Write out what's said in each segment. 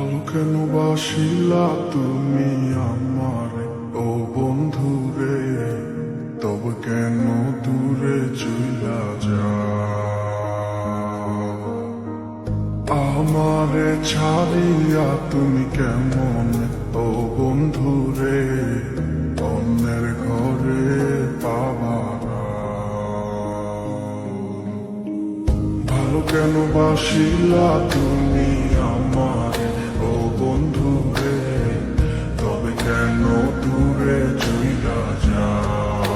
ভালো কেন বাসিলা তুমি আমার ও বন্ধু রে, তবে কেন দূরে চইলা যাও? আমারে ছাড়িয়া তুমি কেমন ও বন্ধু রে, অন্যের ঘরে পাবারা। ভালো কেন বাসিলা তুমি আমার ও বন্ধু রে, তবে কেন দূরে চইলা যাও?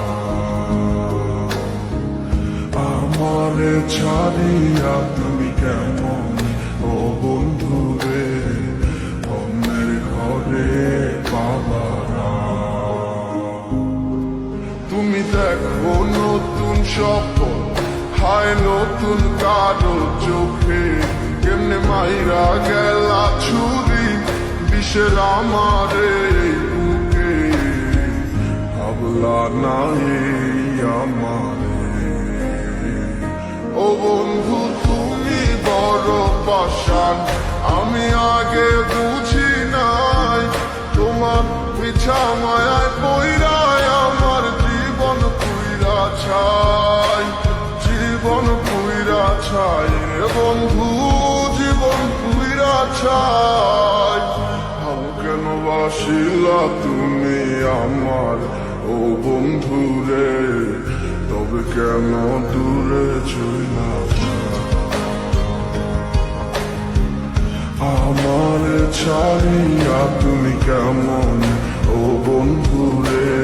আমারে ছাড়িয়া তুমি কেমন ও বন্ধু রে, অন্যের ঘরে পাবারা। তুমি দেখো নতুন স্বপ্ন, হায় নতুন কারো চোখে, কেমনে মাইরা গেলা ছুরি বিষের আমারে বুকে। ভাবলা নাই আমারে ও বন্ধু তুমি বড় পাষাণ, আমি আগে বুঝি নাই। তোমার মিছা মায়ায় পইরায় আমার জীবন পুইরা ছাই, জীবন পুইরা ছাই রে বন্ধু, জীবন পুইরা ছাই। ভালো কেন বাসিলা তুমি আমার ও বন্ধু রে, তবে কেন দূরে চইলা যাও? আমার ছাড়িয়া তুমি কেমন ও বন্ধু রে,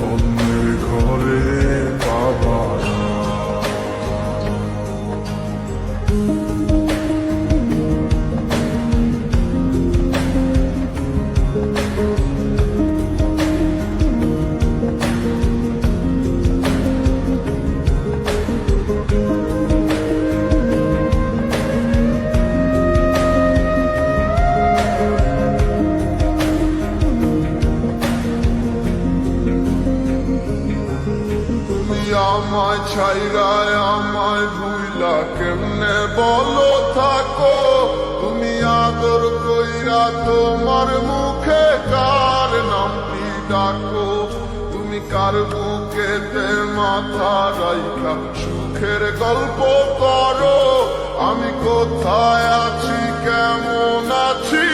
অন্যের ঘরে পাবারা। আমায় ছাইরায় আমায় ভুইলা কেমনে বলো থাকো? তুমি আদর কইরা তোমার মুখে কার নামটি ডাকো? তুমি কার বুকেতে মাথা রাইখা সুখের গল্প করো? আমি কোথায় আছি কেমন আছি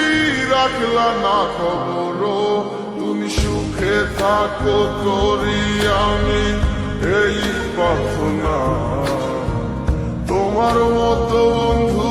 রাখলা না খবর। তুমি সুখে থাকো করি আমি এই প্রার্থনা, তোমার মতো বন্ধু